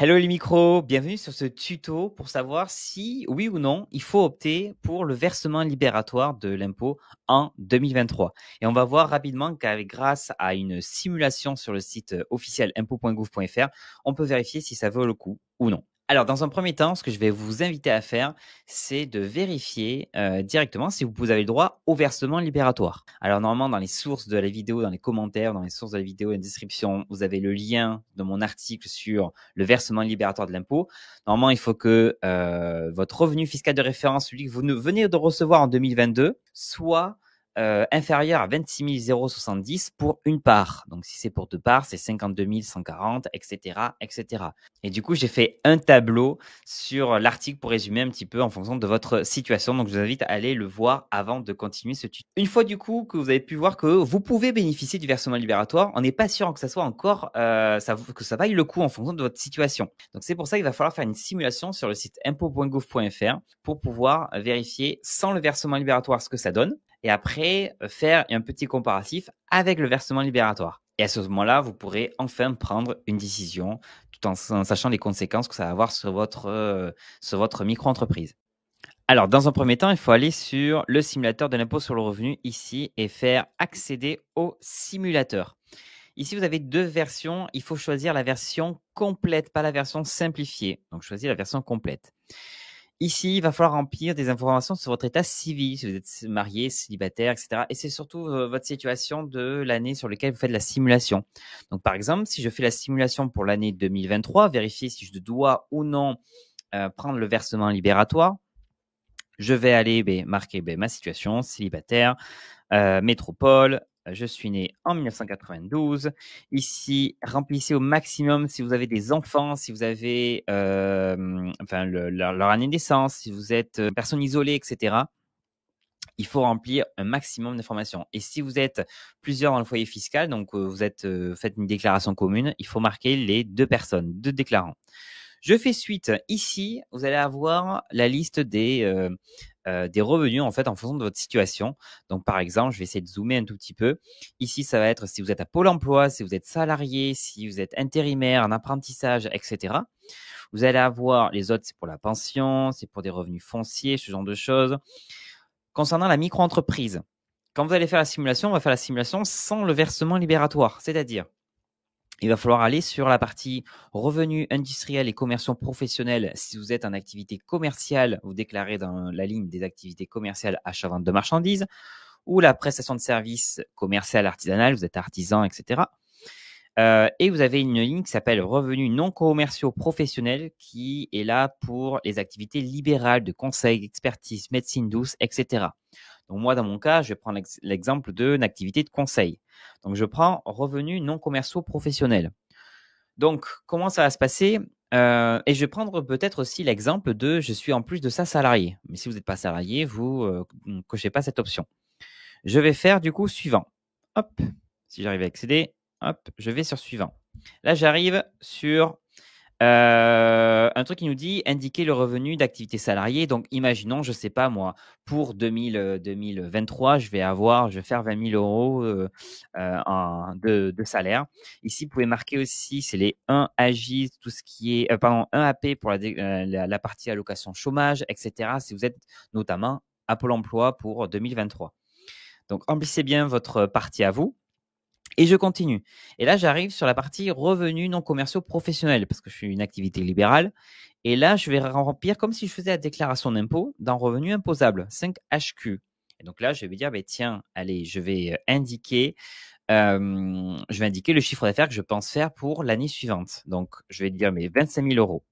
Hello les micros, bienvenue sur ce tuto pour savoir si, oui ou non, il faut opter pour le versement libératoire de l'impôt en 2023. Et on va voir rapidement grâce à une simulation sur le site officiel impôt.gouv.fr, on peut vérifier si ça vaut le coup ou non. Alors, dans un premier temps, ce que je vais vous inviter à faire, c'est de vérifier directement si vous avez le droit au versement libératoire. Alors, normalement, dans les sources de la vidéo, dans les commentaires, dans les sources de la vidéo et la description, vous avez le lien de mon article sur le versement libératoire de l'impôt. Normalement, il faut que votre revenu fiscal de référence, celui que vous venez de recevoir en 2022, soit inférieur à 26 070 pour une part. Donc, si c'est pour deux parts, c'est 52 140, etc., etc. Et du coup, j'ai fait un tableau sur l'article pour résumer un petit peu en fonction de votre situation. Donc, je vous invite à aller le voir avant de continuer ce tuto. Une fois du coup que vous avez pu voir que vous pouvez bénéficier du versement libératoire, on n'est pas sûr que ça soit encore que ça vaille le coup en fonction de votre situation. Donc, c'est pour ça qu'il va falloir faire une simulation sur le site impôt.gouv.fr pour pouvoir vérifier sans le versement libératoire ce que ça donne. Et après, faire un petit comparatif avec le versement libératoire. Et à ce moment-là, vous pourrez enfin prendre une décision tout en sachant les conséquences que ça va avoir sur votre micro-entreprise. Alors, dans un premier temps, il faut aller sur le simulateur de l'impôt sur le revenu ici et faire accéder au simulateur. Ici, vous avez deux versions. Il faut choisir la version complète, pas la version simplifiée. Donc, choisissez la version complète. Ici, il va falloir remplir des informations sur votre état civil, si vous êtes marié, célibataire, etc. Et c'est surtout votre situation de l'année sur laquelle vous faites la simulation. Donc, par exemple, si je fais la simulation pour l'année 2023, vérifier si je dois ou non prendre le versement libératoire, je vais aller marquer ma situation, célibataire, métropole, je suis né en 1992. Ici, remplissez au maximum si vous avez des enfants, si vous avez leur année de naissance, si vous êtes personne isolée, etc. Il faut remplir un maximum d'informations. Et si vous êtes plusieurs dans le foyer fiscal, donc faites une déclaration commune, il faut marquer les deux personnes, deux déclarants. Je fais suite. Ici, vous allez avoir la liste des revenus en fait en fonction de votre situation. Donc par exemple, je vais essayer de zoomer un tout petit peu. Ici, ça va être si vous êtes à Pôle emploi, si vous êtes salarié, si vous êtes intérimaire, en apprentissage, etc. Vous allez avoir les autres, c'est pour la pension, c'est pour des revenus fonciers, ce genre de choses. Concernant la micro-entreprise, quand vous allez faire la simulation, on va faire la simulation sans le versement libératoire, c'est-à-dire il va falloir aller sur la partie revenus industriels et commerciaux professionnels. Si vous êtes en activité commerciale, vous déclarez dans la ligne des activités commerciales achat-vente de marchandises ou la prestation de services commercial artisanal, vous êtes artisan, etc. Et vous avez une ligne qui s'appelle revenus non commerciaux professionnels qui est là pour les activités libérales de conseil, expertise, médecine douce, etc. Donc moi, dans mon cas, je vais prendre l'exemple d'une activité de conseil. Donc je prends revenus non commerciaux professionnels. Donc comment ça va se passer et je vais prendre peut-être aussi l'exemple de je suis en plus de ça salarié. Mais si vous n'êtes pas salarié, vous ne cochez pas cette option. Je vais faire du coup suivant. Hop, si j'arrive à accéder, hop, je vais sur suivant. Là, j'arrive sur un truc qui nous dit indiquer le revenu d'activité salariée. Donc, imaginons, je sais pas moi, pour 2023, je vais faire 20 000 euros de salaire. Ici, vous pouvez marquer aussi, c'est les 1 AGIS, tout ce qui est, 1 AP pour la partie allocation chômage, etc. Si vous êtes notamment à Pôle emploi pour 2023. Donc, remplissez bien votre partie à vous. Et je continue. Et là, j'arrive sur la partie revenus non commerciaux professionnels parce que je suis une activité libérale. Et là, je vais remplir comme si je faisais la déclaration d'impôt dans revenus imposables, 5HQ. Et donc là, je vais me dire, tiens, allez, je vais indiquer le chiffre d'affaires que je pense faire pour l'année suivante. Donc, je vais dire 25 000 euros.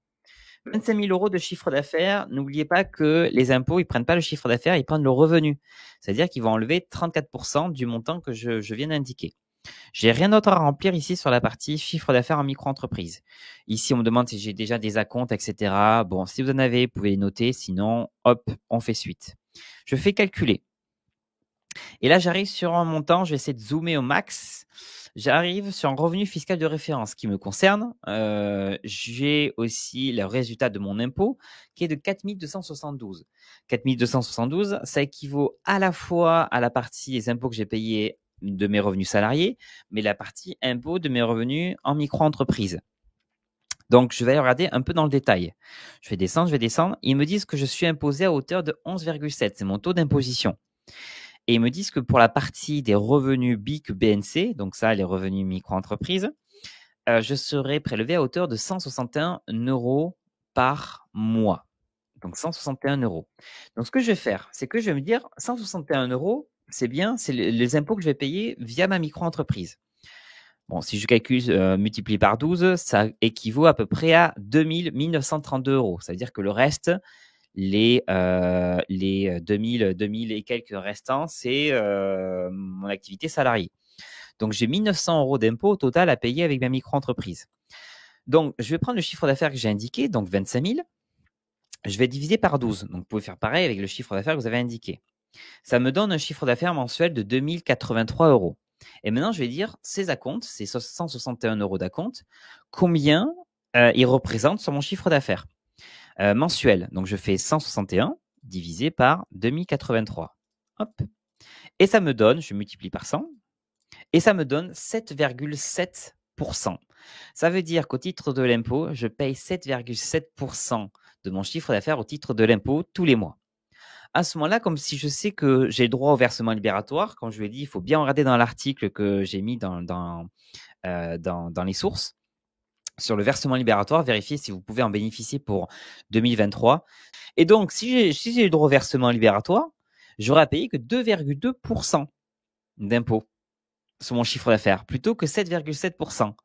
25 000 euros de chiffre d'affaires, n'oubliez pas que les impôts, ils prennent pas le chiffre d'affaires, ils prennent le revenu. C'est-à-dire qu'ils vont enlever 34% du montant que je viens d'indiquer. J'ai rien d'autre à remplir ici sur la partie chiffre d'affaires en micro-entreprise. Ici, on me demande si j'ai déjà des acomptes, etc. Bon, si vous en avez, vous pouvez les noter. Sinon, hop, on fait suite. Je fais calculer. Et là, j'arrive sur un montant. Je vais essayer de zoomer au max. J'arrive sur un revenu fiscal de référence qui me concerne. J'ai aussi le résultat de mon impôt qui est de 4 272. 4 272, ça équivaut à la fois à la partie des impôts que j'ai payés de mes revenus salariés, mais la partie impôt de mes revenus en micro-entreprise. Donc, je vais regarder un peu dans le détail. Je vais descendre, je vais descendre. Ils me disent que je suis imposé à hauteur de 11,7. C'est mon taux d'imposition. Et ils me disent que pour la partie des revenus BIC BNC, donc ça, les revenus micro-entreprises, je serai prélevé à hauteur de 161 euros par mois. Donc 161 euros. Donc ce que je vais faire, c'est que je vais me dire 161 euros, c'est bien, c'est les impôts que je vais payer via ma micro-entreprise. Bon, si je calcule multiplié par 12, ça équivaut à peu près à 1932 euros. Ça veut dire que le reste, les 2000 et quelques restants, c'est mon activité salariée. Donc, j'ai 1900 euros d'impôts au total à payer avec ma micro-entreprise. Donc, je vais prendre le chiffre d'affaires que j'ai indiqué, donc 25 000. Je vais diviser par 12. Donc, vous pouvez faire pareil avec le chiffre d'affaires que vous avez indiqué. Ça me donne un chiffre d'affaires mensuel de 2083 euros. Et maintenant, je vais dire ces acomptes, ces 161 euros d'acompte, combien ils représentent sur mon chiffre d'affaires mensuel. Donc, je fais 161 divisé par 2083. Hop. Et ça me donne, je multiplie par 100, et ça me donne 7,7%. Ça veut dire qu'au titre de l'impôt, je paye 7,7% de mon chiffre d'affaires au titre de l'impôt tous les mois. À ce moment-là, comme si je sais que j'ai le droit au versement libératoire, comme je l'ai dit, il faut bien regarder dans l'article que j'ai mis dans les sources sur le versement libératoire, vérifier si vous pouvez en bénéficier pour 2023. Et donc, si j'ai le droit au versement libératoire, j'aurai à payer que 2,2% d'impôt sur mon chiffre d'affaires plutôt que 7,7%.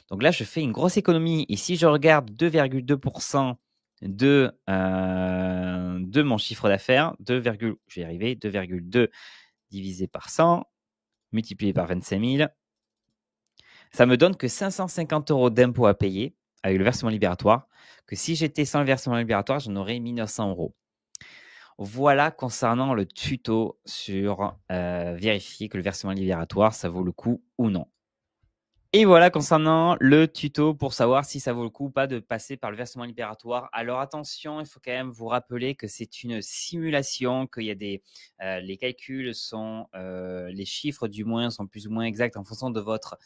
Donc là, je fais une grosse économie. Et si je regarde 2,2% de mon chiffre d'affaires, je vais y arriver, 2,2 divisé par 100, multiplié par 25 000, ça me donne que 550 euros d'impôt à payer avec le versement libératoire, que si j'étais sans le versement libératoire, j'en aurais 1900 euros. Voilà concernant le tuto sur vérifier que le versement libératoire, ça vaut le coup ou non. Et voilà concernant le tuto pour savoir si ça vaut le coup ou pas de passer par le versement libératoire. Alors attention, il faut quand même vous rappeler que c'est une simulation, qu'il y a les calculs sont, les chiffres du moins sont plus ou moins exacts en fonction de votre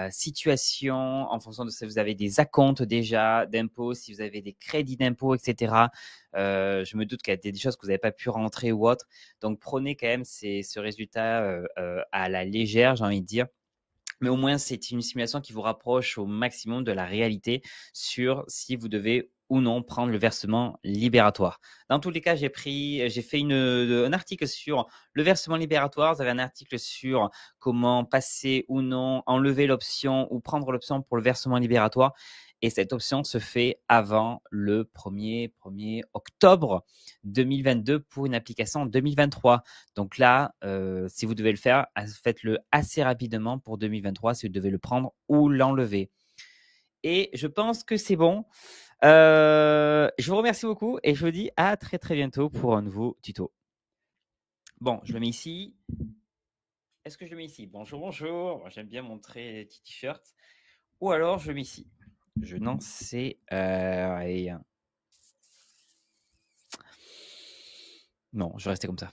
situation, en fonction de si vous avez des acomptes déjà d'impôts, si vous avez des crédits d'impôts, etc. Je me doute qu'il y a des choses que vous n'avez pas pu rentrer ou autre. Donc prenez quand même ce résultat à la légère, j'ai envie de dire. Mais au moins, c'est une simulation qui vous rapproche au maximum de la réalité sur si vous devez ou non prendre le versement libératoire. Dans tous les cas, j'ai fait un article sur le versement libératoire. Vous avez un article sur comment passer ou non, enlever l'option ou prendre l'option pour le versement libératoire. Et cette option se fait avant le 1er octobre 2022 pour une application en 2023. Donc là, si vous devez le faire, faites-le assez rapidement pour 2023 si vous devez le prendre ou l'enlever. Et je pense que c'est bon. Je vous remercie beaucoup et je vous dis à très très bientôt pour un nouveau tuto. Bon, je le mets ici. Est-ce que je le mets ici? Bonjour, bonjour. J'aime bien montrer les petits t-shirts. Ou alors je le mets ici. Je n'en sais rien. Non, je vais rester comme ça.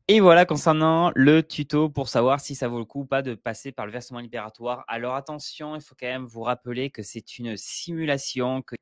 Et voilà concernant le tuto pour savoir si ça vaut le coup ou pas de passer par le versement libératoire. Alors attention, il faut quand même vous rappeler que c'est une simulation, que